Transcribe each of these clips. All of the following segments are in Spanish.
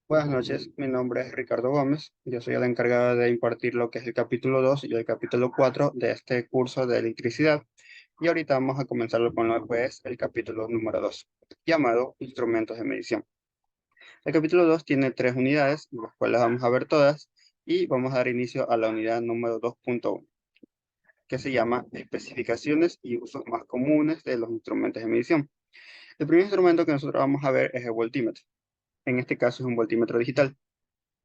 Buenas noches, mi nombre es Ricardo Gómez. Yo soy el encargado de impartir lo que es el capítulo 2 y el capítulo 4 de este curso de electricidad. Y ahorita vamos a comenzar con lo que es el capítulo número 2, llamado Instrumentos de medición. El capítulo 2 tiene 3 unidades, las cuales vamos a ver todas, y vamos a dar inicio a la unidad número 2.1, que se llama Especificaciones y usos más comunes de los instrumentos de medición. El primer instrumento que nosotros vamos a ver es el voltímetro. En este caso es un voltímetro digital.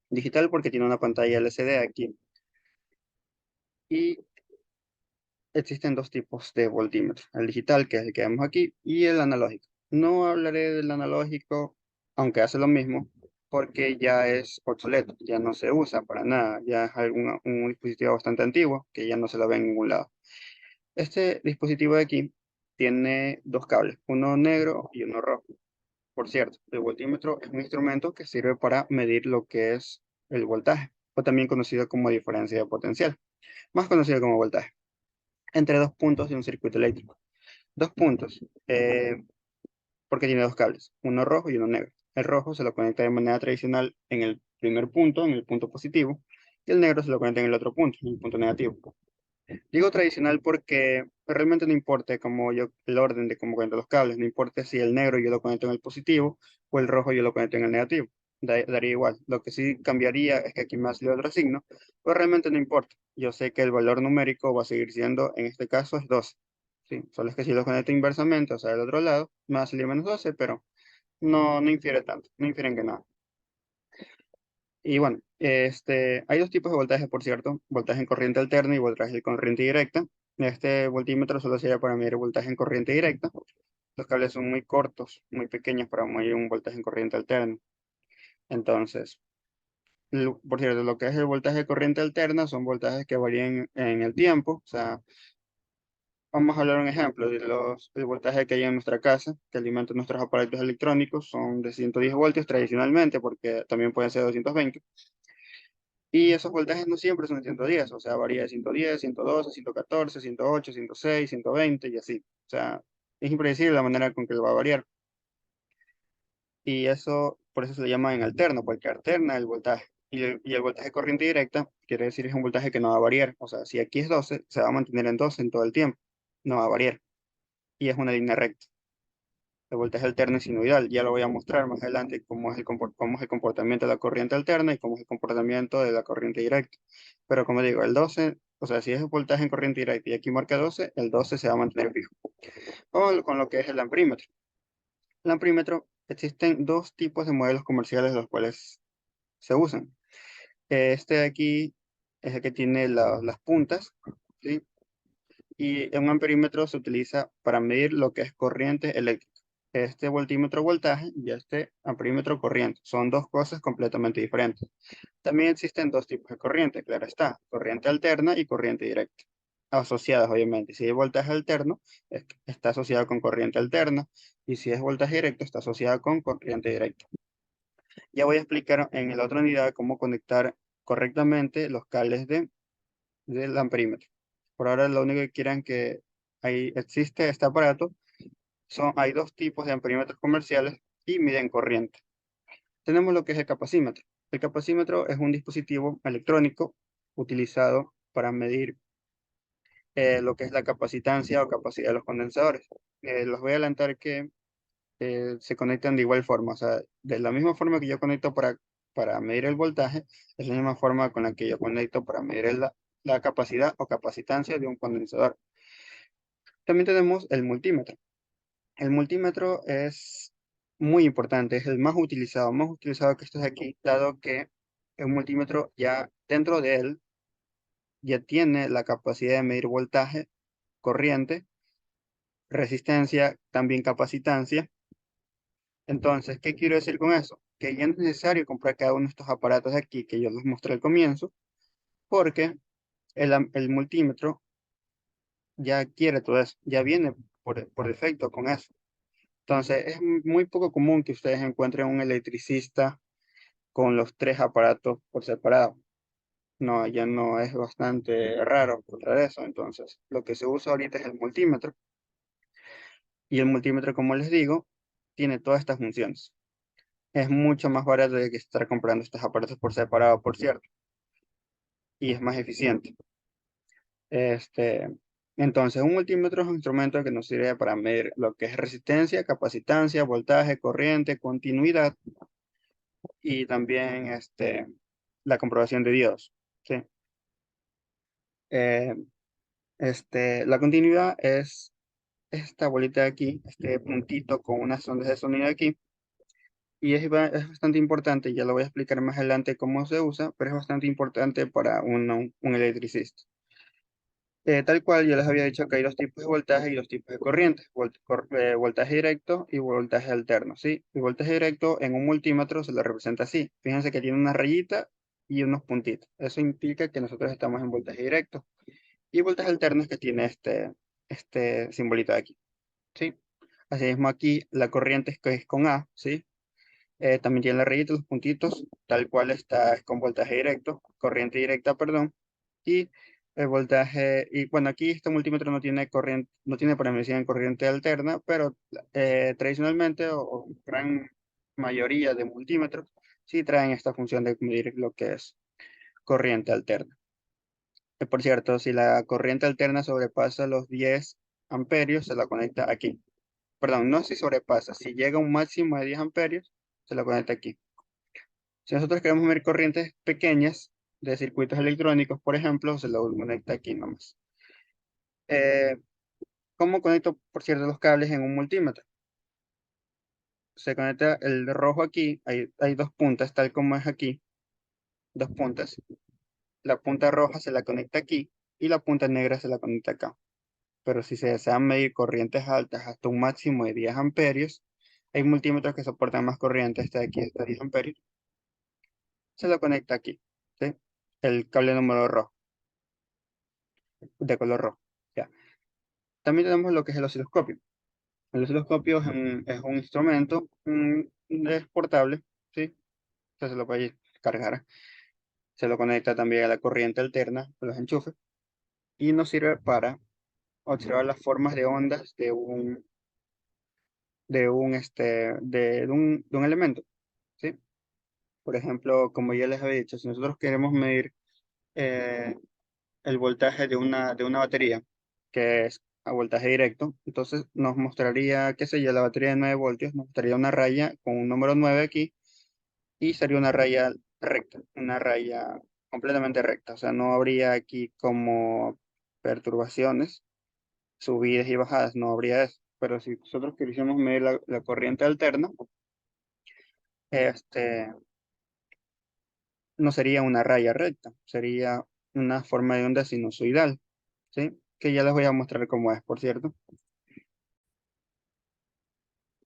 Digital porque tiene una pantalla LCD aquí. Y existen dos tipos de voltímetro, el digital, que es el que vemos aquí, y el analógico. No hablaré del analógico, aunque hace lo mismo, porque ya es obsoleto, ya no se usa para nada, ya es un dispositivo bastante antiguo, que ya no se lo ve en ningún lado. Este dispositivo de aquí tiene dos cables, uno negro y uno rojo. Por cierto, el voltímetro es un instrumento que sirve para medir lo que es el voltaje, o también conocido como diferencia de potencial, más conocido como voltaje, entre dos puntos de un circuito eléctrico. Dos puntos, porque tiene dos cables, uno rojo y uno negro. El rojo se lo conecta de manera tradicional en el primer punto, en el punto positivo, y el negro se lo conecta en el otro punto, en el punto negativo. Digo tradicional porque realmente no importa el orden de cómo conecto los cables, no importa si el negro yo lo conecto en el positivo o el rojo yo lo conecto en el negativo. Daría igual. Lo que sí cambiaría es que aquí me ha salido otro signo, pero realmente no importa. Yo sé que el valor numérico va a seguir siendo, en este caso, es 12. ¿Sí? Solo es que si lo conecto inversamente, o sea, del otro lado, me va a salir menos 12, pero no infiere tanto, no infieren que nada. Y bueno, hay dos tipos de voltaje, por cierto, voltaje en corriente alterna y voltaje en corriente directa. Este voltímetro solo sirve para medir voltaje en corriente directa. Los cables son muy cortos, muy pequeños para medir un voltaje en corriente alterna. Entonces, por cierto, lo que es el voltaje de corriente alterna son voltajes que varían en el tiempo. O sea, vamos a hablar un ejemplo de el voltaje que hay en nuestra casa, que alimenta nuestros aparatos electrónicos, son de 110 voltios tradicionalmente, porque también pueden ser 220. Y esos voltajes no siempre son 110, o sea, varía de 110, 112, 114, 108, 106, 120 y así. O sea, es impredecible la manera con que va a variar. Y eso, por eso se le llama en alterno, porque alterna el voltaje. Y el voltaje corriente directa quiere decir es un voltaje que no va a variar. O sea, si aquí es 12, se va a mantener en 12 en todo el tiempo. No va a variar. Y es una línea recta. El voltaje alterno es sinusoidal. Ya lo voy a mostrar más adelante cómo es el comportamiento de la corriente alterna y cómo es el comportamiento de la corriente directa. Pero como digo, el 12, o sea, si es el voltaje en corriente directa y aquí marca 12, el 12 se va a mantener fijo. Vamos con lo que es el amperímetro. El amperímetro, existen dos tipos de modelos comerciales los cuales se usan. Este de aquí es el que tiene las puntas, ¿sí? Y en un amperímetro se utiliza para medir lo que es corriente eléctrica. Este voltímetro voltaje y este amperímetro corriente. Son dos cosas completamente diferentes. También existen dos tipos de corriente, claro está, corriente alterna y corriente directa. Asociadas, obviamente. Si es voltaje alterno, está asociado con corriente alterna. Y si es voltaje directo, está asociado con corriente directa. Ya voy a explicar en la otra unidad cómo conectar correctamente los cables del amperímetro. Por ahora lo único que quieran que ahí existe este aparato, hay dos tipos de amperímetros comerciales y miden corriente. Tenemos lo que es el capacímetro. El capacímetro es un dispositivo electrónico utilizado para medir lo que es la capacitancia o capacidad de los condensadores. Los voy a adelantar que se conectan de igual forma, o sea, de la misma forma que yo conecto para medir el voltaje, es la misma forma con la que yo conecto para medir la capacidad o capacitancia de un condensador. También tenemos el multímetro. El multímetro es muy importante, es el más utilizado que estos de aquí, dado que el multímetro ya dentro de él ya tiene la capacidad de medir voltaje, corriente, resistencia, también capacitancia. Entonces, ¿qué quiero decir con eso? Que ya no es necesario comprar cada uno de estos aparatos de aquí que yo les mostré al comienzo, porque el multímetro ya quiere todo eso, ya viene por defecto con eso. Entonces, es muy poco común que ustedes encuentren un electricista con los tres aparatos por separado. No, ya no es bastante raro encontrar eso. Entonces, lo que se usa ahorita es el multímetro. Y el multímetro, como les digo, tiene todas estas funciones. Es mucho más barato de que estar comprando estos aparatos por separado, por cierto, y es más eficiente. Este, entonces, un multímetro es un instrumento que nos sirve para medir lo que es resistencia, capacitancia, voltaje, corriente, continuidad y también la comprobación de diodos. ¿Sí? Eh, la continuidad es esta bolita de aquí, este puntito con unas ondas de sonido aquí. Y es bastante importante, ya lo voy a explicar más adelante cómo se usa, pero es bastante importante para un electricista. Tal cual, yo les había dicho que hay dos tipos de voltaje y dos tipos de corriente, voltaje directo y voltaje alterno, ¿sí? El voltaje directo en un multímetro se lo representa así. Fíjense que tiene una rayita y unos puntitos. Eso implica que nosotros estamos en voltaje directo. Y voltaje alterno es que tiene este simbolito de aquí, ¿sí? Asimismo aquí la corriente es que es con A, ¿sí? También tiene la rayita, los puntitos, tal cual está con voltaje directo, corriente directa, perdón. Y el voltaje, y bueno, aquí este multímetro no tiene corriente, no tiene parametría en corriente alterna, pero tradicionalmente o gran mayoría de multímetros sí traen esta función de medir lo que es corriente alterna. Por cierto, si la corriente alterna sobrepasa los 10 amperios, se la conecta aquí. Perdón, no si sobrepasa, si llega a un máximo de 10 amperios, se la conecta aquí. Si nosotros queremos medir corrientes pequeñas de circuitos electrónicos, por ejemplo, se lo conecta aquí nomás. Eh, ¿Cómo conecto, por cierto, los cables en un multímetro? Se conecta el rojo aquí, hay dos puntas, tal como es aquí, dos puntas. La punta roja se la conecta aquí y la punta negra se la conecta acá. Pero si se desean medir corrientes altas hasta un máximo de 10 amperios, hay multímetros que soportan más corriente, este de aquí, hasta 10 amperios, se lo conecta aquí, ¿sí? El cable número rojo, de color rojo. Ya. También tenemos lo que es el osciloscopio. El osciloscopio es un instrumento, es portable, ¿sí? Usted se lo puede cargar. Se lo conecta también a la corriente alterna, a los enchufes, y nos sirve para observar las formas de ondas de un elemento, ¿sí? Por ejemplo, como ya les había dicho, si nosotros queremos medir eh, el voltaje de una batería, que es a voltaje directo, entonces nos mostraría, qué sé yo, la batería de 9 voltios, nos mostraría una raya con un número 9 aquí, y sería una raya recta, una raya completamente recta, o sea, no habría aquí como perturbaciones, subidas y bajadas, no habría eso. Pero si nosotros quisiéramos medir la corriente alterna, este, no sería una raya recta, sería una forma de onda sinusoidal, ¿sí? Que ya les voy a mostrar cómo es, por cierto.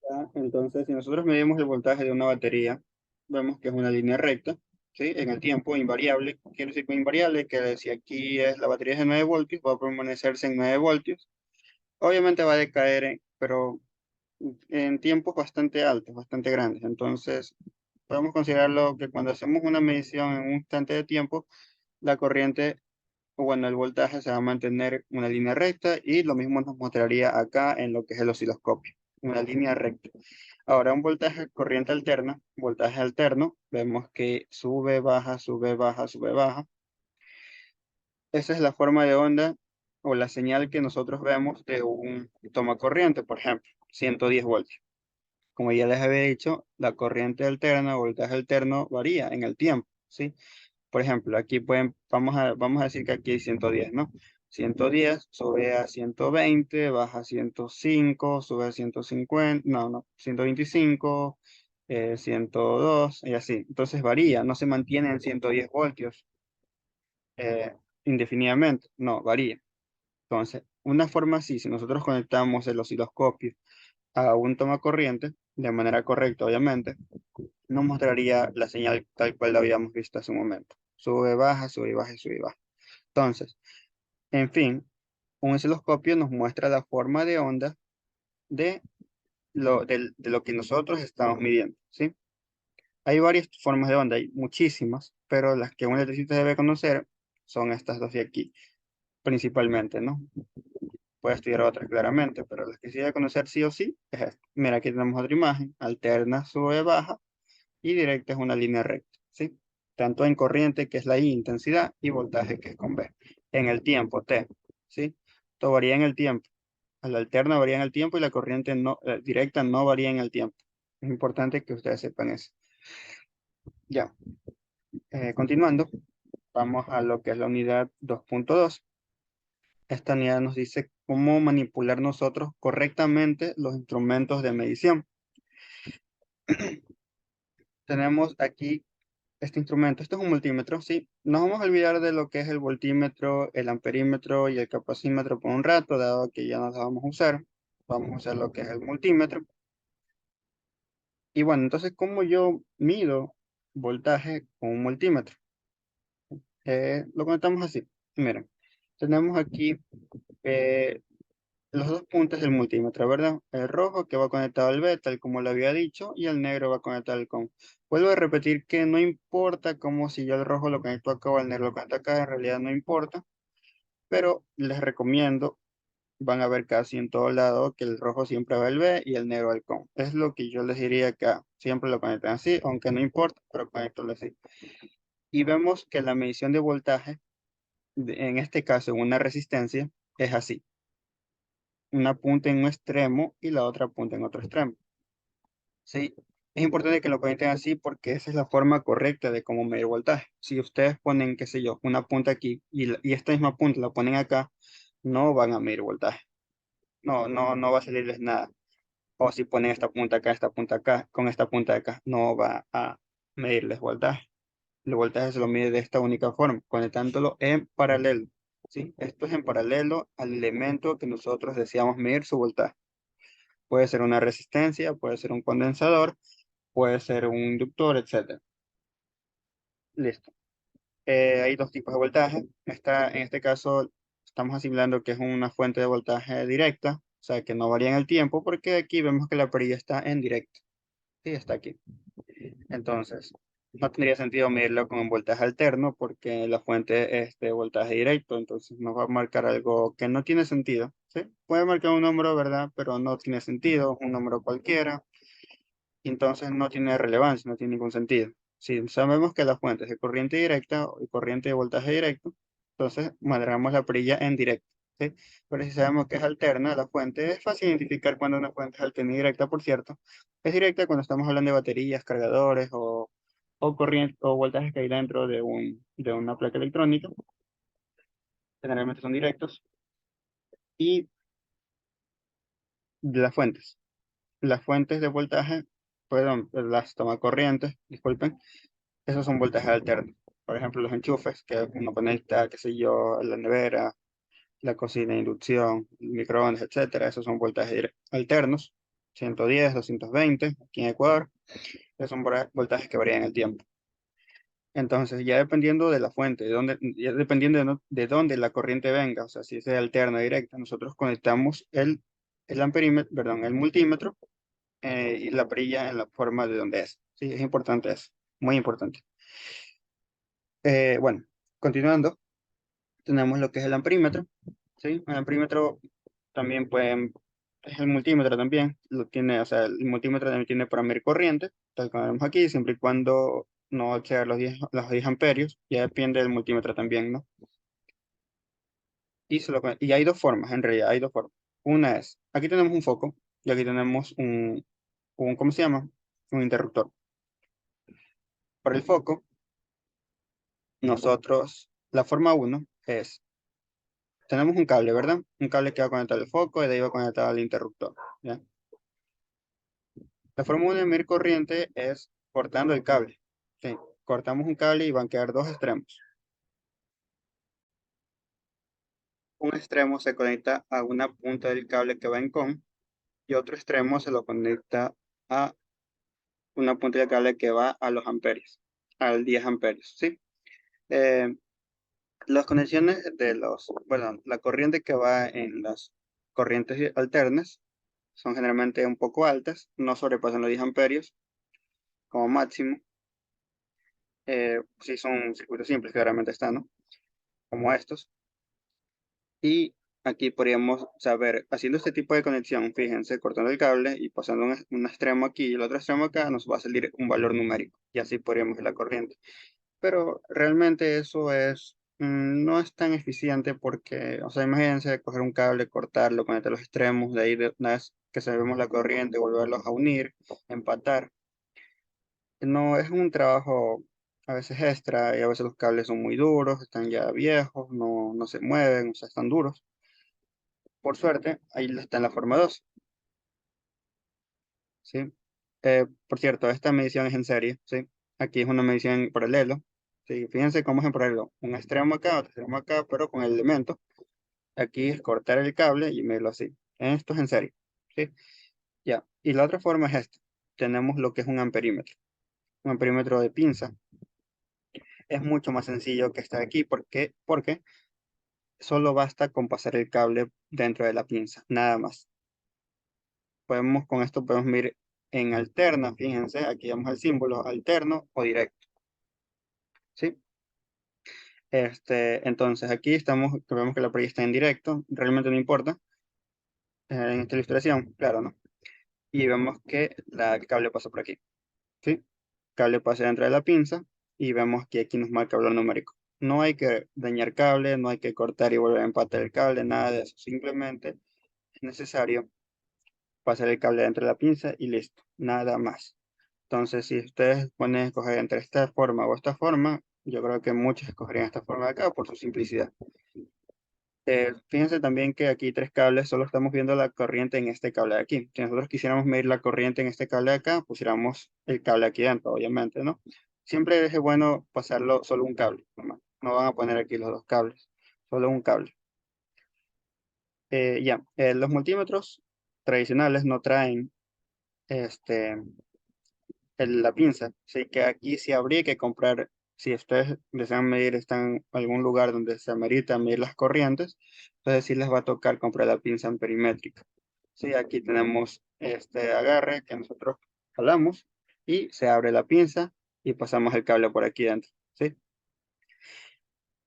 Ya, entonces, si nosotros medimos el voltaje de una batería, vemos que es una línea recta, ¿sí? En el tiempo, invariable. Quiere decir que invariable, que si aquí es la batería es de 9 voltios, va a permanecerse en 9 voltios. Obviamente va a decaer, pero en tiempos bastante altos, bastante grandes. Entonces, podemos considerarlo que cuando hacemos una medición en un instante de tiempo, la corriente, o bueno, el voltaje se va a mantener en una línea recta y lo mismo nos mostraría acá en lo que es el osciloscopio, una línea recta. Ahora, un voltaje corriente alterna, voltaje alterno, vemos que sube, baja, sube, baja, sube, baja. Esa es la forma de onda o la señal que nosotros vemos de un toma corriente, por ejemplo, 110 voltios. Como ya les había dicho, la corriente alterna o voltaje alterno varía en el tiempo, ¿sí? Por ejemplo, aquí vamos a decir que aquí hay 110, ¿no? 110 sube a 120, baja a 105, sube a 150, no, 125, 102 y así. Entonces varía, no se mantiene en 110 voltios eh, indefinidamente, no, varía. Entonces, una forma así, si nosotros conectamos el osciloscopio a un toma corriente, de manera correcta, obviamente, nos mostraría la señal tal cual la habíamos visto hace un momento. Sube, baja, sube, baja, sube, baja. Entonces, en fin, un osciloscopio nos muestra la forma de onda de lo que nosotros estamos midiendo, ¿sí? Hay varias formas de onda, hay muchísimas, pero las que un electricista debe conocer son estas dos de aquí, principalmente, ¿no? Puede estudiar otras claramente, pero las que sí debe conocer sí o sí es esta. Mira, aquí tenemos otra imagen, alterna, sube, baja, y directa es una línea recta, ¿sí? Tanto en corriente, que es la I, intensidad, y voltaje, que es con V. En el tiempo, T, ¿sí? Todo varía en el tiempo. La alterna varía en el tiempo y la corriente no, directa no varía en el tiempo. Es importante que ustedes sepan eso. Ya, continuando, vamos a lo que es la unidad 2.2. Esta unidad nos dice cómo manipular nosotros correctamente los instrumentos de medición. Tenemos aquí este instrumento. Esto es un multímetro, ¿sí? Nos vamos a olvidar de lo que es el voltímetro, el amperímetro y el capacímetro por un rato, dado que ya no lo vamos a usar. Vamos a usar lo que es el multímetro. Y bueno, entonces, ¿cómo yo mido voltaje con un multímetro? Lo conectamos así. Miren, tenemos aquí eh, los dos puntos del multímetro, ¿verdad? El rojo que va conectado al B, tal como lo había dicho, y el negro va conectado al COM. Vuelvo a repetir que no importa como si yo el rojo lo conecto acá o el negro lo conecto acá, en realidad no importa, pero les recomiendo, van a ver casi en todo lado que el rojo siempre va al B y el negro al COM. Es lo que yo les diría acá, siempre lo conectan así, aunque no importa, pero conectenlo así. Y vemos que la medición de voltaje, en este caso en una resistencia, es así. Una punta en un extremo y la otra punta en otro extremo. Sí, es importante que lo conecten así porque esa es la forma correcta de cómo medir voltaje. Si ustedes ponen, qué sé yo, una punta aquí y esta misma punta la ponen acá, no van a medir voltaje. No va a salirles nada. O si ponen esta punta acá, con esta punta de acá, no va a medirles voltaje. El voltaje se lo mide de esta única forma, conectándolo en paralelo. ¿Sí? Esto es en paralelo al elemento que nosotros deseamos medir su voltaje. Puede ser una resistencia, puede ser un condensador, puede ser un inductor, etcétera. Listo. Hay dos tipos de voltaje. En este caso, estamos asimilando que es una fuente de voltaje directa, o sea, que no varía en el tiempo, porque aquí vemos que la perilla está en directo. Sí, está aquí. Entonces, no tendría sentido medirlo con un voltaje alterno, porque la fuente es de voltaje directo, entonces nos va a marcar algo que no tiene sentido. ¿Sí? Puede marcar un número, ¿verdad? Pero no tiene sentido, un número cualquiera. Entonces no tiene relevancia, no tiene ningún sentido. Si sabemos que la fuente es de corriente directa y corriente de voltaje directo, entonces manejamos la perilla en directo, ¿sí? Pero si sabemos que es alterna la fuente, es fácil identificar cuando una fuente es alterna y directa, por cierto. Es directa cuando estamos hablando de baterías, cargadores o corriente o voltajes que hay dentro de una placa electrónica. Generalmente son directos. Y las fuentes. Las fuentes de voltaje, perdón, las tomacorrientes, disculpen, esos son voltajes alternos. Por ejemplo, los enchufes que uno conecta, qué sé yo, a la nevera, la cocina de inducción, el microondas, etcétera. Esos son voltajes alternos. 110, 220, aquí en Ecuador. Esos son voltajes que varían en el tiempo. Entonces, ya dependiendo de la fuente, ya dependiendo de dónde la corriente venga, o sea, si es alterna o directa, nosotros conectamos el amperímetro, perdón, el multímetro y la perilla en la forma de donde es. Sí, es importante eso, muy importante. Bueno, continuando, tenemos lo que es el amperímetro, ¿sí? El amperímetro también puede, es el multímetro también, lo tiene, o sea, el multímetro también tiene para medir corriente, tal como vemos aquí, siempre y cuando no exceda los 10 amperios, ya depende del multímetro también, ¿no? Y hay dos formas, en realidad, hay dos formas. Una es, aquí tenemos un foco y aquí tenemos ¿cómo se llama? Un interruptor. Para el foco, la forma uno es tenemos un cable, ¿verdad? Un cable que va a conectar el foco y de ahí va a conectar al interruptor, ¿ya? La forma de medir corriente es cortando el cable. Sí, cortamos un cable y van a quedar dos extremos. Un extremo se conecta a una punta del cable que va en COM y otro extremo se lo conecta a una punta del cable que va a los amperios, al 10 amperios, ¿sí? Eh, las conexiones bueno, la corriente que va en las corrientes alternas son generalmente un poco altas, no sobrepasan los 10 amperios como máximo. Si son circuitos simples, claramente están, ¿no? Como estos. Y aquí podríamos saber, haciendo este tipo de conexión, fíjense, cortando el cable y pasando un extremo aquí y el otro extremo acá, nos va a salir un valor numérico y así podríamos ver la corriente. Pero realmente eso no es tan eficiente porque, o sea, imagínense coger un cable, cortarlo, conectar los extremos, de ahí una vez que sabemos la corriente, volverlos a unir, empatar. No es un trabajo a veces extra y a veces los cables son muy duros, están ya viejos, no se mueven, o sea, están duros. Por suerte, ahí está en la forma 2, ¿sí? Por cierto, esta medición es en serie, ¿sí? Aquí es una medición en paralelo, ¿sí? Fíjense cómo es en paralelo, un extremo acá, otro extremo acá, pero con el elemento. Aquí es cortar el cable y medirlo así. Esto es en serie, ¿sí? Ya, y la otra forma es esta. Tenemos lo que es un amperímetro. Un amperímetro de pinza es mucho más sencillo que estar aquí. ¿Por qué? Porque solo basta con pasar el cable dentro de la pinza, nada más. Con esto podemos medir en alterna, fíjense, aquí vemos el símbolo alterno o directo, ¿sí? Entonces aquí vemos que la playa está en directo, realmente no importa, en esta ilustración, claro, ¿no? Y vemos que el cable pasa por aquí, ¿sí? Cable pasa dentro de la pinza y vemos que aquí nos marca el valor numérico. No hay que dañar cable, no hay que cortar y volver a empatar el cable, nada de eso, simplemente es necesario pasar el cable dentro de la pinza y listo, nada más. Entonces, si ustedes pueden escoger entre esta forma o esta forma, yo creo que muchos escogerían esta forma de acá por su simplicidad. Fíjense también que aquí hay tres cables, solo estamos viendo la corriente en este cable de aquí. Si nosotros quisiéramos medir la corriente en este cable de acá, pusiéramos el cable aquí dentro, obviamente, ¿no? Siempre es bueno pasarlo solo un cable, nomás. No van a poner aquí los dos cables, solo un cable. Los multímetros tradicionales no traen este, la pinza. Así que aquí sí habría que comprar, si ustedes desean medir, están en algún lugar donde se amerita medir las corrientes, entonces sí les va a tocar comprar la pinza amperimétrica. Sí, aquí tenemos este agarre que nosotros jalamos y se abre la pinza y pasamos el cable por aquí dentro. ¿Sí?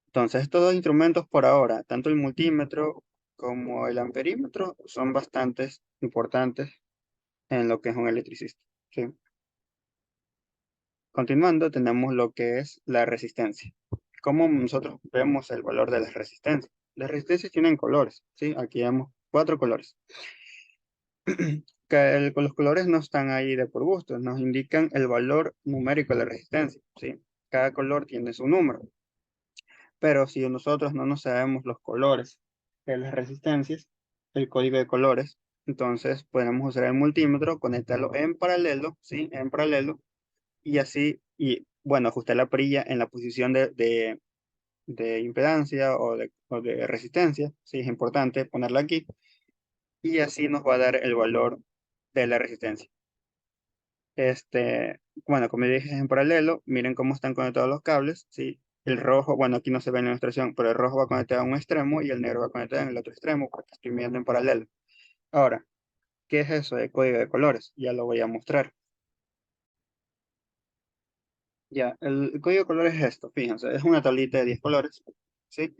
Entonces, estos dos instrumentos por ahora, tanto el multímetro como el amperímetro, son bastante importantes en lo que es un electricista. ¿Sí? Continuando, tenemos lo que es la resistencia. ¿Cómo nosotros vemos el valor de las resistencias? Las resistencias tienen colores, ¿sí? Aquí vemos cuatro colores. Los colores no están ahí de por gusto, nos indican el valor numérico de la resistencia, ¿sí? Cada color tiene su número. Pero si nosotros no nos sabemos los colores de las resistencias, el código de colores, entonces podemos usar el multímetro, conectarlo en paralelo, ¿sí? En paralelo y así, y bueno, ajustar la perilla en la posición de impedancia o de resistencia, sí, es importante ponerla aquí, y así nos va a dar el valor de la resistencia. Bueno, como dije, es en paralelo, miren cómo están conectados los cables, sí, el rojo, bueno, aquí no se ve en la ilustración, pero el rojo va conectado a un extremo y el negro va conectado en el otro extremo, porque estoy viendo en paralelo. Ahora, ¿qué es eso de código de colores? Ya lo voy a mostrar. Ya, el código de colores es esto, fíjense, es una tablita de 10 colores, ¿sí?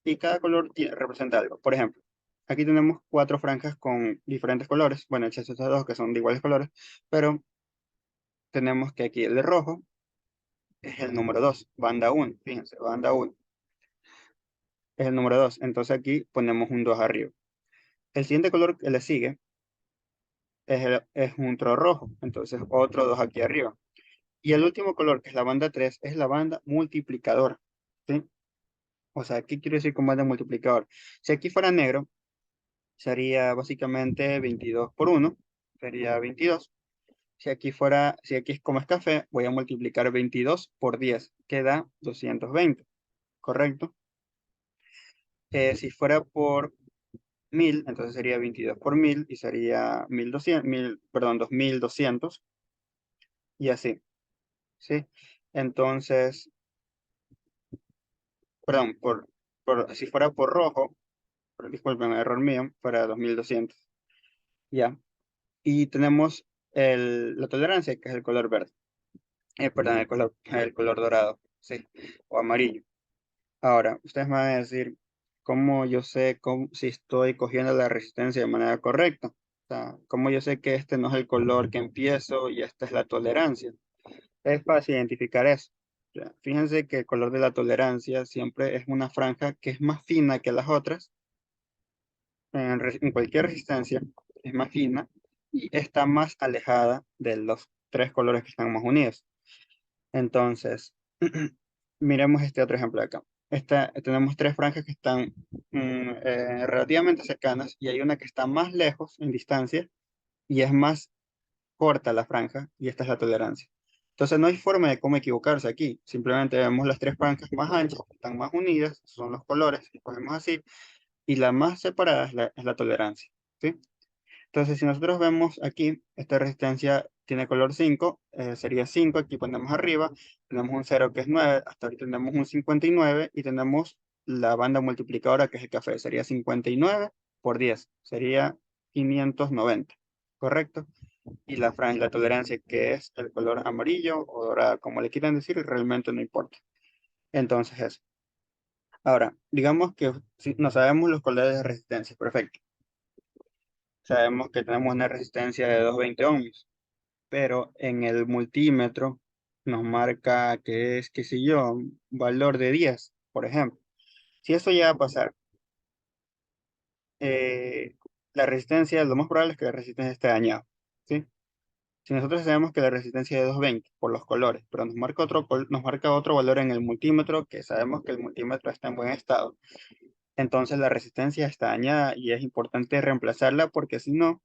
Y cada color representa algo. Por ejemplo, aquí tenemos cuatro franjas con diferentes colores, bueno, hechas estas dos que son de iguales colores, pero tenemos que aquí el de rojo es el número 2, banda 1, fíjense, banda 1 es el número 2, entonces aquí ponemos un 2 arriba. El siguiente color que le sigue es un otro rojo, entonces otro 2 aquí arriba. Y el último color, que es la banda 3, es la banda multiplicadora, ¿sí? O sea, ¿qué quiero decir con banda multiplicador? Si aquí fuera negro, sería básicamente 22 por 1, sería 22. Si aquí es como es café, voy a multiplicar 22 por 10, que da 220, ¿correcto? Si fuera por 1000, entonces sería 22 por 1000 y sería 1200, perdón, 2200 y así, ¿sí? Entonces, perdón, si fuera por rojo, disculpen, error mío, fuera 2200, ¿ya? Y tenemos la tolerancia, que es el color verde. Perdón, el color dorado, sí, o amarillo. Ahora, ustedes me van a decir, ¿cómo yo sé si estoy cogiendo la resistencia de manera correcta? O sea, ¿cómo yo sé que este no es el color que empiezo y esta es la tolerancia? Es fácil identificar eso. Ya, fíjense que el color de la tolerancia siempre es una franja que es más fina que las otras. En cualquier resistencia es más fina y está más alejada de los tres colores que están más unidos. Entonces, miremos este otro ejemplo de acá. Tenemos tres franjas que están relativamente cercanas y hay una que está más lejos en distancia y es más corta la franja y esta es la tolerancia. Entonces no hay forma de cómo equivocarse aquí. Simplemente vemos las tres franjas más anchas, que están más unidas, son los colores, y cogemos así, y la más separada es la tolerancia. ¿Sí? Entonces, si nosotros vemos aquí, esta resistencia tiene color 5, sería 5, aquí ponemos arriba, tenemos un 0 que es 9, hasta ahorita tenemos un 59 y tenemos la banda multiplicadora que es el café, sería 59 por 10, sería 590, ¿correcto? Y la franja y la tolerancia que es el color amarillo o dorada, como le quieran decir, realmente no importa. Entonces eso. Ahora, digamos que si no sabemos los colores de resistencia, perfecto. Sabemos que tenemos una resistencia de 220 ohms, pero en el multímetro nos marca que es, qué sé yo, un valor de 10, por ejemplo. Si eso llega a pasar, eh, la resistencia, lo más probable es que la resistencia esté dañada, ¿sí? Si nosotros sabemos que la resistencia es de 220 por los colores, pero nos marca otro valor en el multímetro, que sabemos que el multímetro está en buen estado, entonces la resistencia está dañada y es importante reemplazarla porque si no,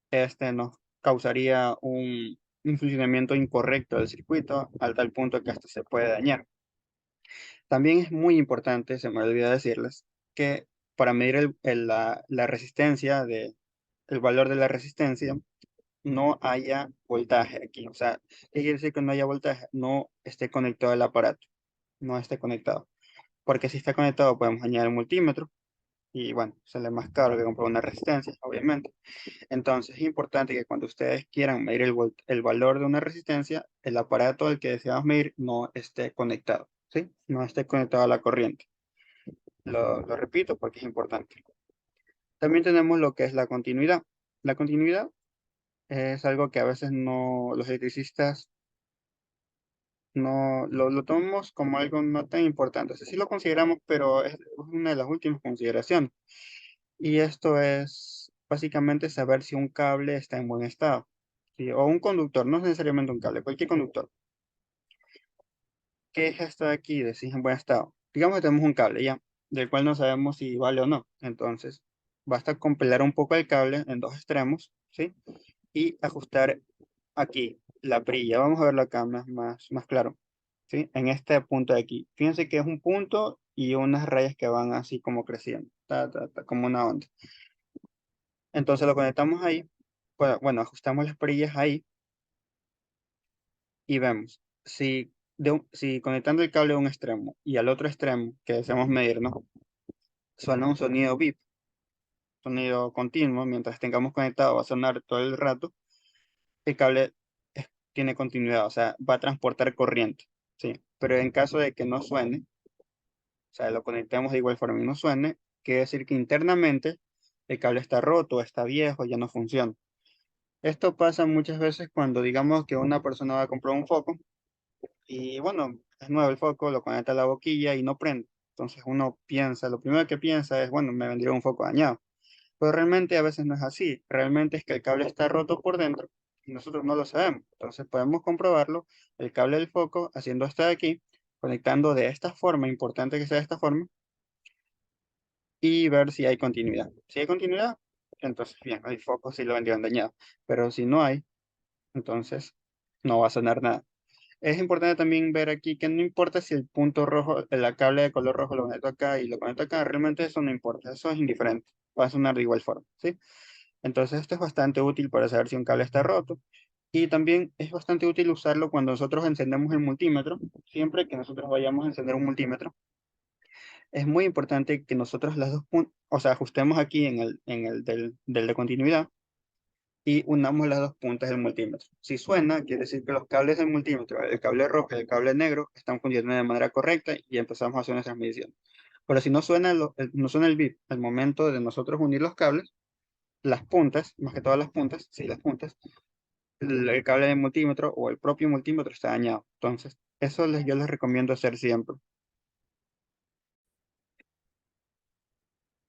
este nos causaría un funcionamiento incorrecto del circuito al tal punto que hasta se puede dañar. También es muy importante, se me olvidó decirles, que para medir la resistencia, el valor de la resistencia, no haya voltaje aquí. O sea, ¿qué quiere decir que no haya voltaje? No esté conectado el aparato, no esté conectado. Porque si está conectado podemos añadir el multímetro y bueno, sale más caro que comprar una resistencia, obviamente. Entonces es importante que cuando ustedes quieran medir el valor de una resistencia, el aparato al que deseamos medir no esté conectado, ¿sí? No esté conectado a la corriente. Lo repito porque es importante. También tenemos lo que es la continuidad. La continuidad es algo que a veces no, los electricistas no lo tomamos como algo no tan importante. O sea, sí lo consideramos, pero es una de las últimas consideraciones. Y esto es básicamente saber si un cable está en buen estado. ¿Sí? O un conductor, no es necesariamente un cable, cualquier conductor. ¿Qué es esto de aquí de si es en buen estado? Digamos que tenemos un cable ya, del cual no sabemos si vale o no. Entonces, basta con pelar un poco el cable en dos extremos, ¿sí? Y ajustar aquí la perilla. Vamos a verlo acá más claro, ¿sí? En este punto de aquí. Fíjense que es un punto y unas rayas que van así como creciendo, como una onda. Entonces lo conectamos ahí, bueno, ajustamos las perillas ahí y vemos si conectando el cable a un extremo y al otro extremo que deseamos medir, ¿no? Suena un sonido bip, sonido continuo, mientras tengamos conectado va a sonar todo el rato, el cable tiene continuidad, o sea, va a transportar corriente, ¿sí? Pero en caso de que no suene, o sea, lo conectemos de igual forma y no suene, quiere decir que internamente el cable está roto, está viejo, ya no funciona. Esto pasa muchas veces cuando digamos que una persona va a comprar un foco y bueno, es nuevo el foco, lo conecta a la boquilla y no prende. Entonces uno piensa, lo primero que piensa es, bueno, me vendría un foco dañado. Pero realmente a veces no es así. Realmente es que el cable está roto por dentro y nosotros no lo sabemos. Entonces podemos comprobarlo, el cable del foco, haciendo esto de aquí, conectando de esta forma, importante que sea de esta forma, y ver si hay continuidad. Si hay continuidad, entonces bien, el foco sí lo vendrían dañado. Pero si no hay, entonces no va a sonar nada. Es importante también ver aquí que no importa si el punto rojo, el cable de color rojo lo conecto acá y lo conecto acá, realmente eso no importa, eso es indiferente, va a sonar de igual forma, ¿sí? Entonces esto es bastante útil para saber si un cable está roto y también es bastante útil usarlo cuando nosotros encendemos el multímetro, siempre que nosotros vayamos a encender un multímetro, es muy importante que nosotros las dos puntos, o sea, ajustemos aquí en el del de continuidad y unamos las dos puntas del multímetro. Si suena, quiere decir que los cables del multímetro, el cable rojo y el cable negro, están funcionando de manera correcta y empezamos a hacer nuestras mediciones. Pero si no suena no suena el bip al momento de nosotros unir los cables, las puntas, más que todas las puntas, sí, las puntas, el cable de multímetro o el propio multímetro está dañado. Entonces, eso yo les recomiendo hacer siempre.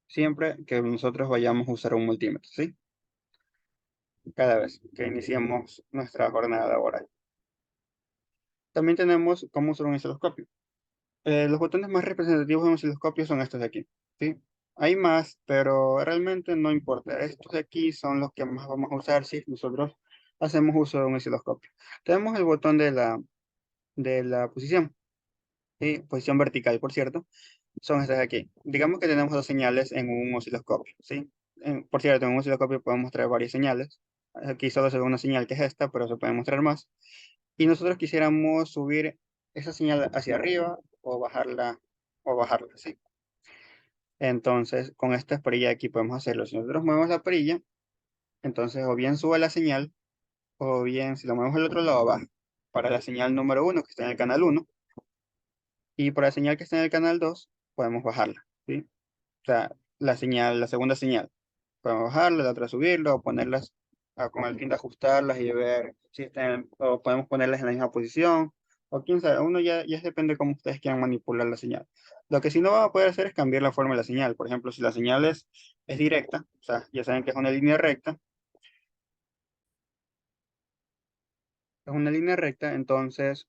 Siempre que nosotros vayamos a usar un multímetro, ¿sí? Cada vez que iniciemos nuestra jornada laboral. También tenemos cómo usar un osciloscopio. Los botones más representativos de un osciloscopio son estos de aquí, ¿sí? Hay más, pero realmente no importa. Estos de aquí son los que más vamos a usar si nosotros hacemos uso de un osciloscopio. Tenemos el botón de la posición, ¿sí? Posición vertical, por cierto. Son estas de aquí. Digamos que tenemos dos señales en un osciloscopio, ¿sí? Por cierto, en un osciloscopio podemos mostrar varias señales. Aquí solo se ve una señal que es esta, pero se pueden mostrar más. Y nosotros quisiéramos subir esa señal hacia arriba o bajarla, ¿sí? Entonces, con esta perilla aquí podemos hacerlo. Si nosotros movemos la perilla, entonces o bien sube la señal, o bien si lo movemos al otro lado, baja. Para la señal número uno que está en el canal uno y para la señal que está en el canal 2 podemos bajarla, ¿sí? O sea, la segunda señal. Podemos bajarla, la otra subirla o ponerlas con el fin de ajustarlas y ver si están, o podemos ponerlas en la misma posición, o quién sabe, uno ya depende de cómo ustedes quieran manipular la señal. Lo que sí no va a poder hacer es cambiar la forma de la señal. Por ejemplo, si la señal es directa, o sea, ya saben que es una línea recta, entonces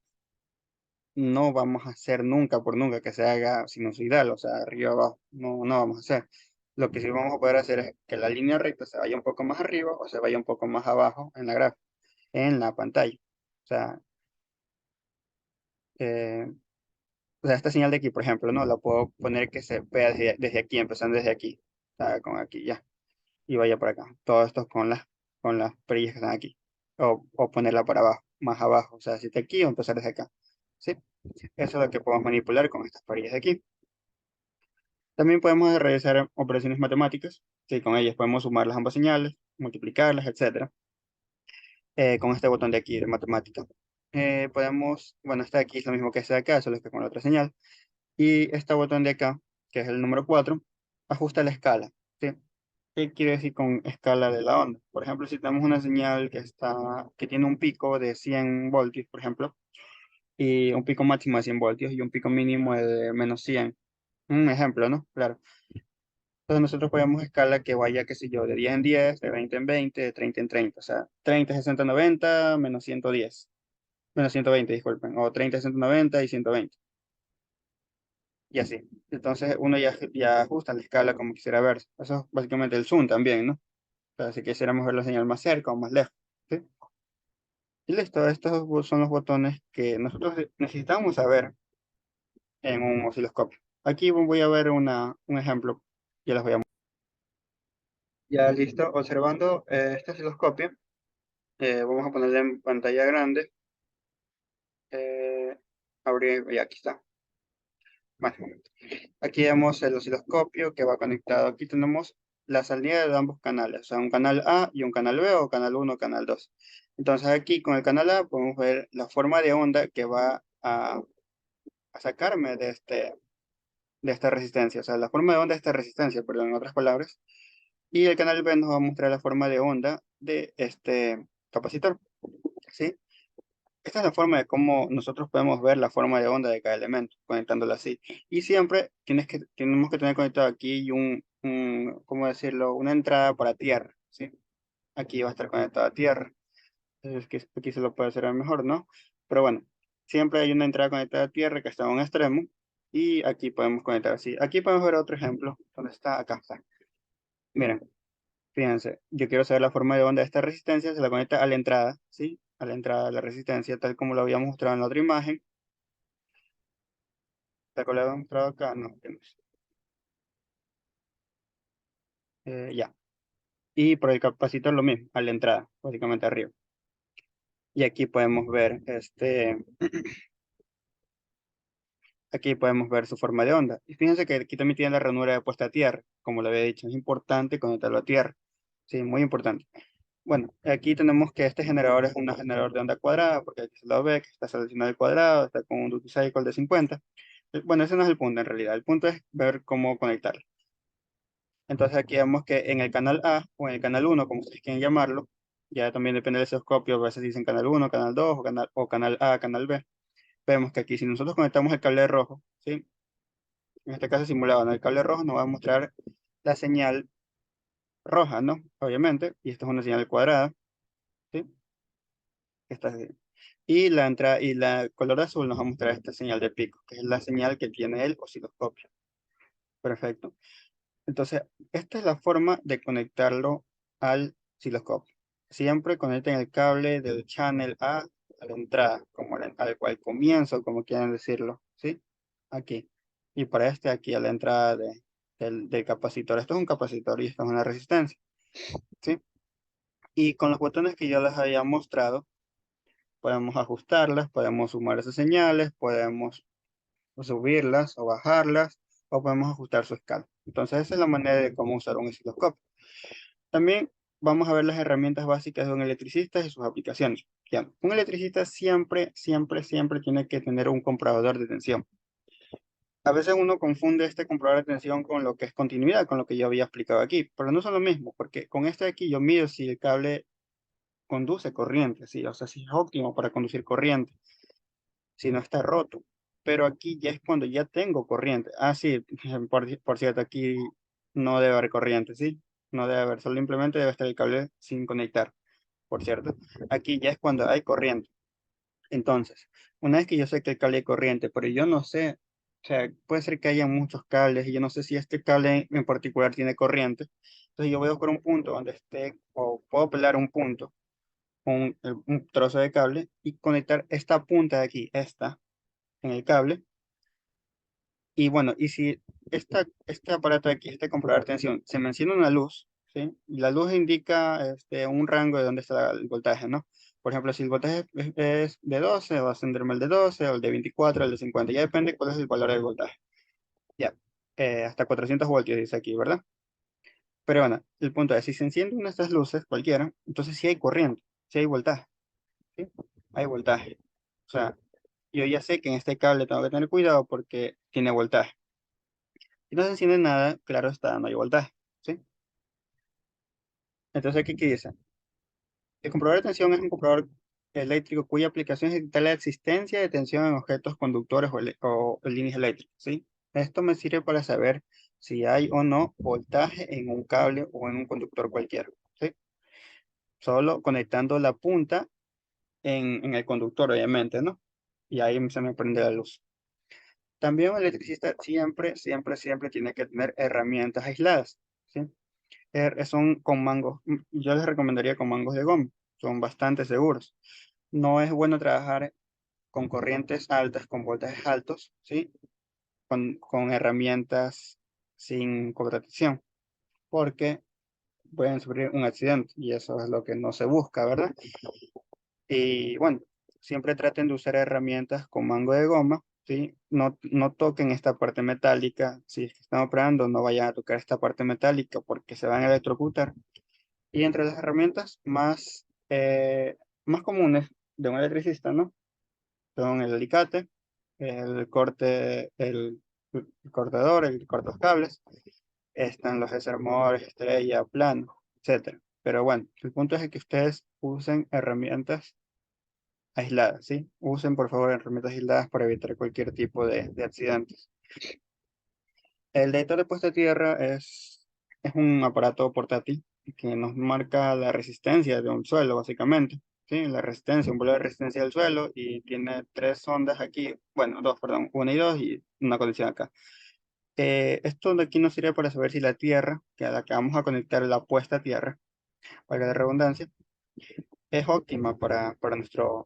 no vamos a hacer nunca por nunca que se haga sinusoidal, o sea, arriba abajo, no vamos a hacer. Lo que sí vamos a poder hacer es que la línea recta se vaya un poco más arriba o se vaya un poco más abajo en la gráfica, en la pantalla. Sea, eh, o sea, esta señal de aquí, por ejemplo, no la puedo poner que se vea desde aquí, empezando desde aquí, o sea, con aquí ya, y vaya por acá. Todo esto con las perillas que están aquí. O ponerla para abajo, más abajo, o sea, si está aquí o empezar desde acá. ¿Sí? Eso es lo que podemos manipular con estas perillas de aquí. También podemos realizar operaciones matemáticas, que con ellas podemos sumar las ambas señales, multiplicarlas, etcétera, con este botón de aquí de matemática. Bueno, este de aquí es lo mismo que este de acá, solo que con la otra señal. Y este botón de acá, que es el número 4 ajusta la escala, ¿sí? ¿Qué quiere decir con escala de la onda? Por ejemplo, si tenemos una señal que tiene un pico de 100 voltios, por ejemplo, y un pico máximo de 100 voltios y un pico mínimo de menos 100. Un ejemplo, ¿no? Claro. Entonces nosotros podemos escala que vaya, qué sé yo, de 10 en 10, de 20 en 20, de 30 en 30. O sea, 30, 60, 90, menos 110. Menos 120, disculpen. O 30, 60, 90 y 120. Y así. Entonces uno ya ajusta la escala como quisiera ver. Eso es básicamente el zoom también, ¿no? O sea, si quisiéramos ver la señal más cerca o más lejos. ¿Sí? Y listo, son los botones que nosotros necesitamos saber en un osciloscopio. Aquí voy a ver un ejemplo. Ya les voy a mostrar. Ya listo, observando este osciloscopio, vamos a ponerle en pantalla grande. Eh, y aquí está. Bueno, aquí vemos el osciloscopio que va conectado. Aquí tenemos la salida de ambos canales, o sea, un canal A y un canal B o canal 1 o canal 2. Entonces aquí con el canal A podemos ver la forma de onda que va a sacarme de esta resistencia, o sea, la forma de onda de esta resistencia, perdón, en otras palabras. Y el canal B nos va a mostrar la forma de onda de este capacitor, ¿sí? Esta es la forma de cómo nosotros podemos ver la forma de onda de cada elemento, conectándolo así. Y siempre tenemos que tener conectado aquí ¿cómo decirlo? Una entrada para tierra, ¿sí? Aquí va a estar conectada a tierra. Es que aquí se lo puede hacer mejor, ¿no? Pero bueno, siempre hay una entrada conectada a tierra que está en un extremo y aquí podemos conectar así. Aquí podemos ver otro ejemplo. ¿Dónde está? Acá está. Miren, fíjense, yo quiero saber la forma de onda de esta resistencia, se la conecta a la entrada, ¿sí? A la entrada de la resistencia, tal como lo habíamos mostrado en la otra imagen. ¿La cual lo habíamos mostrado acá? No, que no es. Ya. Y por el capacitor lo mismo, a la entrada, básicamente arriba. Y aquí podemos ver aquí podemos ver su forma de onda. Y fíjense que aquí también tiene la ranura de puesta a tierra, como lo había dicho, es importante conectarlo a tierra. Sí, muy importante. Bueno, aquí tenemos que este generador es un generador de onda cuadrada, porque aquí se lo ve que está seleccionado el cuadrado, está con un duty cycle de 50. Bueno, ese no es el punto en realidad. El punto es ver cómo conectarlo. Entonces aquí vemos que en el canal A o en el canal uno, como ustedes quieren llamarlo, ya también depende del osciloscopio, a veces dicen canal uno, canal 2 o canal A, canal B. Vemos que aquí si nosotros conectamos el cable rojo, ¿sí? En este caso simulado, ¿no? El cable rojo nos va a mostrar la señal roja, ¿no? Obviamente, y esta es una señal cuadrada, ¿sí? Esta es- y la entrada y la color azul nos va a mostrar esta señal de pico, que es la señal que tiene el osciloscopio. Perfecto. Entonces, esta es la forma de conectarlo al osciloscopio. Siempre conecten el cable del channel a la entrada, como al cual comienzo, como quieran decirlo, ¿sí? Aquí. Y para este aquí a la entrada del capacitor. Esto es un capacitor y esto es una resistencia, ¿sí? Y con los botones que yo les había mostrado, podemos ajustarlas, podemos sumar esas señales, podemos subirlas o bajarlas, o podemos ajustar su escala. Entonces, esa es la manera de cómo usar un osciloscopio. También vamos a ver las herramientas básicas de un electricista y sus aplicaciones. Ya, un electricista siempre, siempre, siempre tiene que tener un comprobador de tensión. A veces uno confunde este comprobador de tensión con lo que es continuidad, con lo que yo había explicado aquí, pero no son lo mismo, porque con este de aquí yo mido si el cable conduce corriente, ¿sí? O sea, si es óptimo para conducir corriente, si no está roto. Pero aquí ya es cuando ya tengo corriente. Ah, sí, por cierto, aquí no debe haber corriente, ¿sí? No debe haber, simplemente debe estar el cable sin conectar, por cierto. Aquí ya es cuando hay corriente. Entonces, una vez que yo sé que el cable hay corriente, pero yo no sé, o sea, puede ser que haya muchos cables y yo no sé si este cable en particular tiene corriente. Entonces yo voy a buscar un punto donde esté, o puedo pelar un punto, un trozo de cable y conectar esta punta de aquí, esta, en el cable. Y bueno, y si este aparato de aquí, este controlador de tensión, se me enciende una luz, ¿sí? Y la luz indica un rango de dónde está el voltaje, ¿no? Por ejemplo, si el voltaje es de 12, va a encenderme el de 12, o el de 24, el de 50, ya depende cuál es el valor del voltaje. Ya, hasta 400 voltios dice aquí, ¿verdad? Pero bueno, el punto es, si se enciende una de estas luces, cualquiera, entonces sí hay corriente, sí hay voltaje, ¿sí? Hay voltaje. O sea, yo ya sé que en este cable tengo que tener cuidado porque tiene voltaje. Si no se enciende nada, claro está, no hay voltaje, ¿sí? Entonces, ¿aquí qué dice? El comprobador de tensión es un comprobador eléctrico cuya aplicación es detectar la existencia de tensión en objetos conductores o líneas eléctricas, ¿sí? Esto me sirve para saber si hay o no voltaje en un cable o en un conductor cualquiera, ¿sí? Solo conectando la punta en el conductor, obviamente, ¿no? Y ahí se me prende la luz. También un electricista siempre, siempre, siempre tiene que tener herramientas aisladas, ¿sí? Son con mangos. Yo les recomendaría con mangos de goma. Son bastante seguros. No es bueno trabajar con corrientes altas, con voltajes altos, ¿sí? Con herramientas sin protección, porque pueden sufrir un accidente y eso es lo que no se busca, ¿verdad? Y bueno, siempre traten de usar herramientas con mango de goma, ¿sí? No toquen esta parte metálica. Si es que están operando, no vayan a tocar esta parte metálica porque se van a electrocutar. Y entre las herramientas más comunes de un electricista, ¿no? Son el alicate, el cortador, el cortacables, están los desarmadores, estrella, plano, etcétera. Pero bueno, el punto es que ustedes usen herramientas aisladas, ¿sí? Usen por favor herramientas aisladas para evitar cualquier tipo de accidentes. El detector de puesta a tierra es un aparato portátil que nos marca la resistencia de un suelo, básicamente. ¿Sí? La resistencia, un valor de resistencia del suelo y tiene tres ondas aquí, bueno, dos, perdón, una y dos y una conexión acá. Esto de aquí nos sirve para saber si la tierra, que a la que vamos a conectar la puesta a tierra, para la redundancia, es óptima para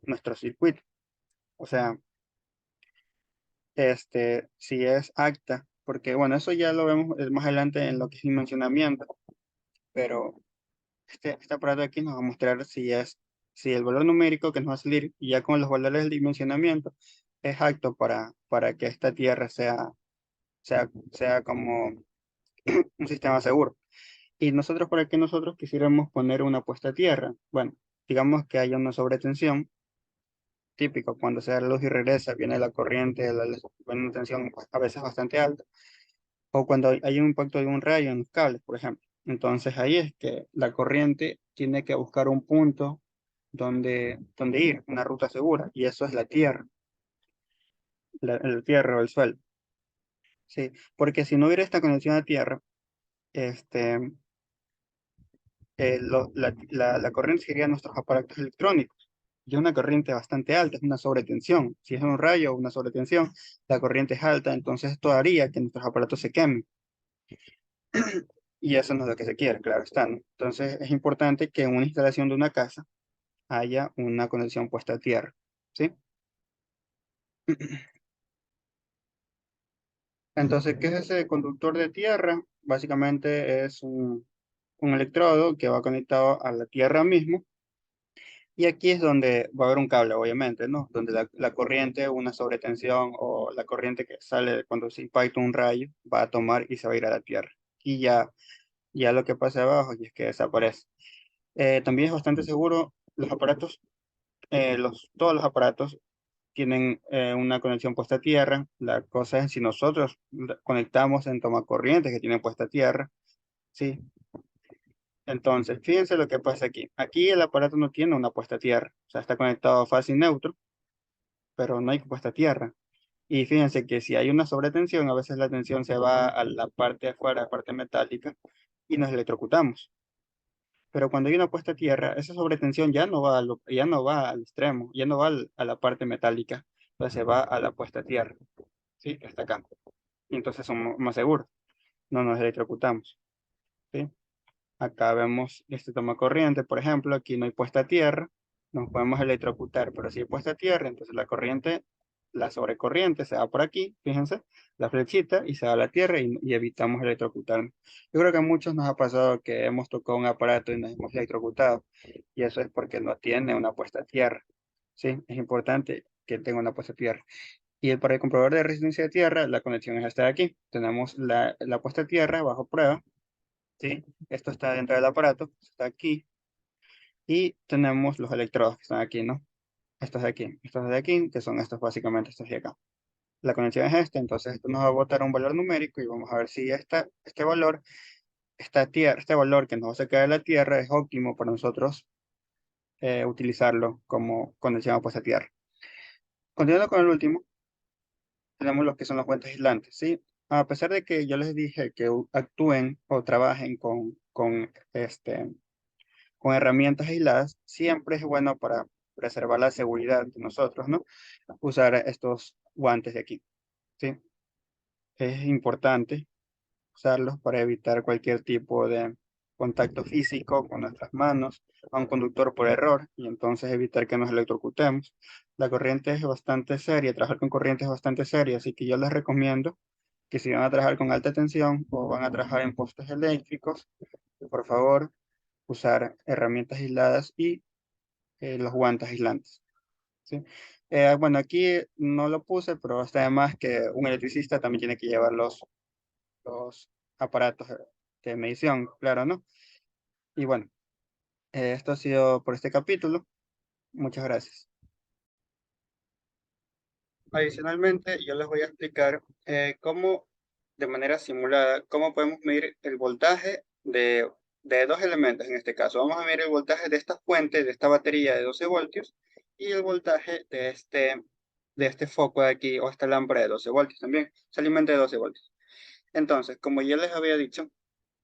nuestro circuito. O sea, si es acta, porque bueno, eso ya lo vemos más adelante en lo que es dimensionamiento, pero este aparato aquí nos va a mostrar si el valor numérico que nos va a salir, y ya con los valores del dimensionamiento, es apto para que esta tierra sea como un sistema seguro. Y nosotros, ¿para qué nosotros quisiéramos poner una puesta a tierra? Bueno, digamos que haya una sobretensión típico, cuando se da la luz y regresa, viene la corriente, viene una tensión pues, a veces bastante alta, o cuando hay un impacto de un rayo en los cables, por ejemplo. Entonces ahí es que la corriente tiene que buscar un punto donde ir, una ruta segura, y eso es la tierra, la tierra o el suelo, ¿sí? Porque si no hubiera esta conexión a tierra, este, la corriente sería nuestros aparatos electrónicos. Y una corriente bastante alta, es una sobretensión. Si es un rayo o una sobretensión, la corriente es alta, entonces esto haría que nuestros aparatos se quemen. Y eso no es lo que se quiere, claro está, ¿no? Entonces es importante que en una instalación de una casa haya una conexión puesta a tierra, ¿sí? Entonces, ¿qué es ese conductor de tierra? Básicamente es un electrodo que va conectado a la tierra mismo. Y aquí es donde va a haber un cable, obviamente, ¿no? Donde la corriente, una sobretensión o la corriente que sale cuando se impacta un rayo, va a tomar y se va a ir a la tierra. Y ya lo que pasa abajo y es que desaparece. También es bastante seguro, los aparatos, todos los aparatos tienen una conexión puesta a tierra. La cosa es si nosotros conectamos en tomacorrientes que tienen puesta a tierra, ¿sí? Entonces, fíjense lo que pasa aquí. Aquí el aparato no tiene una puesta a tierra, o sea, está conectado a fase y neutro, pero no hay puesta a tierra. Y fíjense que si hay una sobretensión, a veces la tensión se va a la parte de afuera, la parte metálica, y nos electrocutamos. Pero cuando hay una puesta a tierra, esa sobretensión ya no va al extremo, ya no va a la parte metálica, entonces se va a la puesta a tierra, ¿sí? Que está acá. Y entonces somos más seguros, no nos electrocutamos, ¿sí? Acá vemos este toma corriente, por ejemplo, aquí no hay puesta a tierra, nos podemos electrocutar, pero si hay puesta a tierra, entonces la corriente, la sobrecorriente se va por aquí, fíjense, la flechita y se va a la tierra y evitamos electrocutarnos. Yo creo que a muchos nos ha pasado que hemos tocado un aparato y nos hemos electrocutado, y eso es porque no tiene una puesta a tierra, ¿sí? Es importante que tenga una puesta a tierra. Y para el comprobar de resistencia de tierra, la conexión es esta de aquí. Tenemos la puesta a tierra bajo prueba, ¿sí? Esto está dentro del aparato, está aquí, y tenemos los electrodos que están aquí, ¿no? Estos de aquí, que son estos básicamente, estos de acá. La conexión es esta, entonces esto nos va a botar un valor numérico y vamos a ver si este valor, este valor que nos va a sacar de la Tierra es óptimo para nosotros utilizarlo como conexión a puesta a tierra. Continuando con el último, tenemos los que son los puentes aislantes, ¿sí? A pesar de que yo les dije que actúen o trabajen con herramientas aisladas, siempre es bueno para preservar la seguridad de nosotros, ¿no? Usar estos guantes de aquí, ¿sí? Es importante usarlos para evitar cualquier tipo de contacto físico con nuestras manos a un conductor por error y entonces evitar que nos electrocutemos. La corriente es bastante seria, trabajar con corriente es bastante seria, así que yo les recomiendo que si van a trabajar con alta tensión o van a trabajar en postes eléctricos, por favor, usar herramientas aisladas y los guantes aislantes, ¿sí? Bueno, aquí no lo puse, pero está de más que un electricista también tiene que llevar los aparatos de medición, claro, ¿no? Y bueno, esto ha sido por este capítulo. Muchas gracias. Adicionalmente, yo les voy a explicar cómo, de manera simulada, cómo podemos medir el voltaje de dos elementos en este caso. Vamos a medir el voltaje de esta fuente, de esta batería de 12 voltios, y el voltaje de este foco de aquí, o esta lámpara de 12 voltios también. Se alimenta de 12 voltios. Entonces, como ya les había dicho,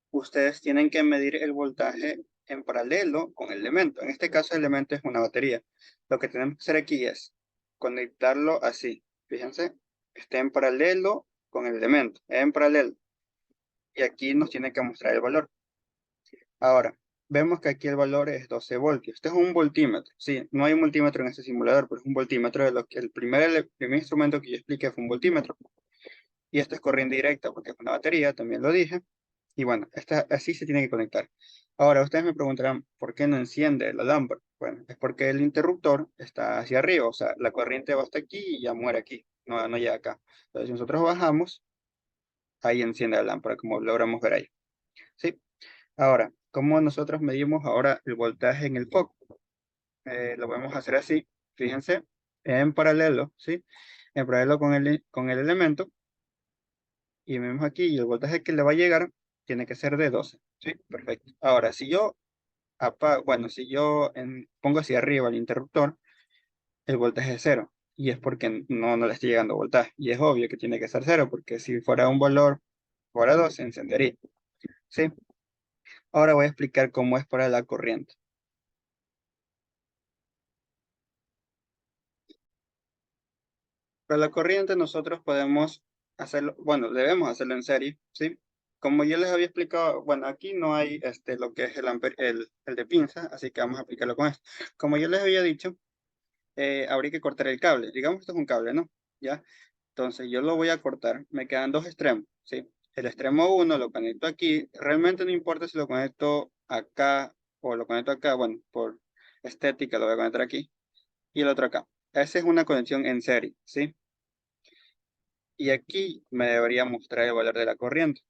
ustedes tienen que medir el voltaje en paralelo con el elemento. En este caso, el elemento es una batería. Lo que tenemos que hacer aquí es conectarlo así. Fíjense, está en paralelo con el elemento, en paralelo. Y aquí nos tiene que mostrar el valor. Ahora, vemos que aquí el valor es 12 voltios. Este es un voltímetro. Sí, no hay un multímetro en este simulador, pero es un voltímetro de lo que el primer instrumento que yo expliqué fue un voltímetro. Y esto es corriente directa porque es una batería, también lo dije. Y bueno, así se tiene que conectar. Ahora, ustedes me preguntarán, ¿por qué no enciende la lámpara? Bueno, es porque el interruptor está hacia arriba, o sea, la corriente va hasta aquí y ya muere aquí, no llega acá. Entonces, si nosotros bajamos, ahí enciende la lámpara, como logramos ver ahí. ¿Sí? Ahora, ¿cómo nosotros medimos ahora el voltaje en el foco? Lo podemos hacer así, fíjense. en paralelo, ¿sí? En paralelo con el elemento, y vemos aquí, y el voltaje que le va a llegar tiene que ser de 12, ¿sí? Perfecto. Ahora, si yo apago, bueno, si yo pongo hacia arriba el interruptor, el voltaje es cero, y es porque no le está llegando voltaje, y es obvio que tiene que ser cero, porque si fuera un valor, fuera 2, se encendería, ¿sí? Ahora voy a explicar cómo es para la corriente. Para la corriente nosotros podemos hacerlo, bueno, debemos hacerlo en serie, ¿sí? Como yo les había explicado, bueno, aquí no hay lo que es el de pinza, así que vamos a aplicarlo con esto. Como yo les había dicho, habría que cortar el cable. Digamos que esto es un cable, ¿no? ¿Ya? Entonces yo lo voy a cortar. Me quedan dos extremos, ¿sí? El extremo uno lo conecto aquí. Realmente no importa si lo conecto acá o lo conecto acá. Bueno, por estética lo voy a conectar aquí. Y el otro acá. Esa es una conexión en serie, ¿sí? Y aquí me debería mostrar el valor de la corriente.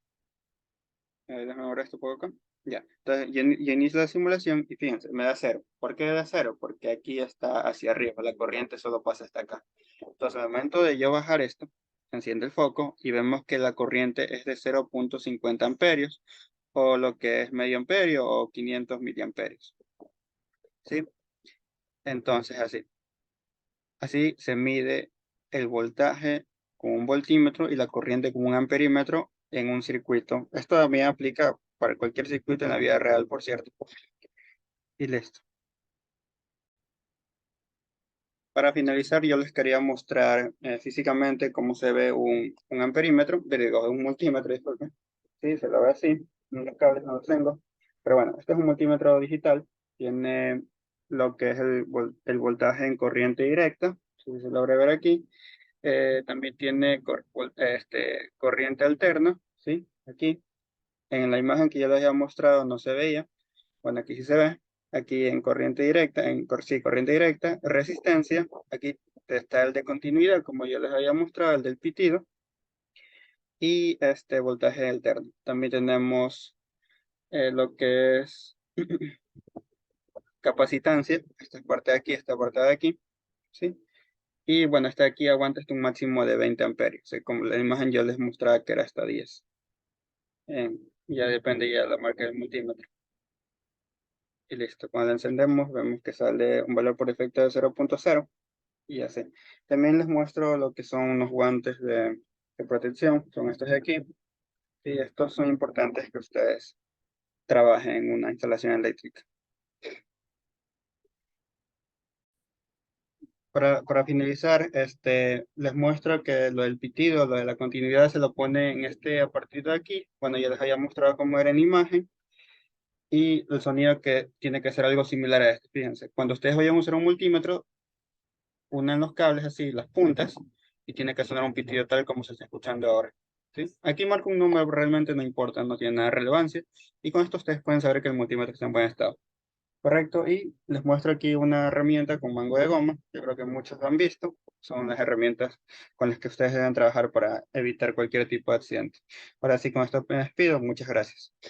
Déjame borrar esto por acá. Ya. Entonces, yo inicio la simulación y fíjense, me da cero. ¿Por qué da cero? Porque aquí está hacia arriba, la corriente solo pasa hasta acá. Entonces, al momento de yo bajar esto, se enciende el foco y vemos que la corriente es de 0,50 amperios, o lo que es medio amperio o 500 miliamperios. ¿Sí? Entonces, así se mide el voltaje con un voltímetro y la corriente con un amperímetro en un circuito. Esto también aplica para cualquier circuito en la vida real, por cierto. Y listo. Para finalizar, yo les quería mostrar físicamente cómo se ve un amperímetro, digo, un multímetro, disculpen. Sí, se lo ve así, los cables no los tengo. Pero bueno, este es un multímetro digital, tiene lo que es el voltaje en corriente directa, si se logra ver aquí. También tiene corriente alterna, ¿sí? Aquí, en la imagen que yo les había mostrado no se veía, bueno, aquí sí se ve, aquí en corriente directa, sí, corriente directa, resistencia, aquí está el de continuidad, como yo les había mostrado, el del pitido, y este voltaje alterno. También tenemos lo que es capacitancia, esta parte de aquí, esta parte de aquí, ¿sí? Y bueno, esta de aquí aguanta hasta un máximo de 20 amperios, como la imagen yo les mostraba que era hasta 10. Ya depende ya de la marca del multímetro. Y listo, cuando la encendemos vemos que sale un valor por defecto de 0,0 y así. También les muestro lo que son unos guantes de protección, son estos de aquí. Y estos son importantes que ustedes trabajen en una instalación eléctrica. Para finalizar, les muestro que lo del pitido, lo de la continuidad se lo pone en este apartito de aquí. Bueno, ya les había mostrado cómo era en imagen. Y el sonido que tiene que ser algo similar a este. Fíjense, cuando ustedes vayan a usar un multímetro, unan los cables así, las puntas, y tiene que sonar un pitido tal como se está escuchando ahora. ¿Sí? Aquí marco un número, realmente no importa, no tiene nada de relevancia. Y con esto ustedes pueden saber que el multímetro está en buen estado. Correcto, y les muestro aquí una herramienta con mango de goma, yo creo que muchos lo han visto, son las herramientas con las que ustedes deben trabajar para evitar cualquier tipo de accidente. Ahora sí, con esto me despido, muchas gracias.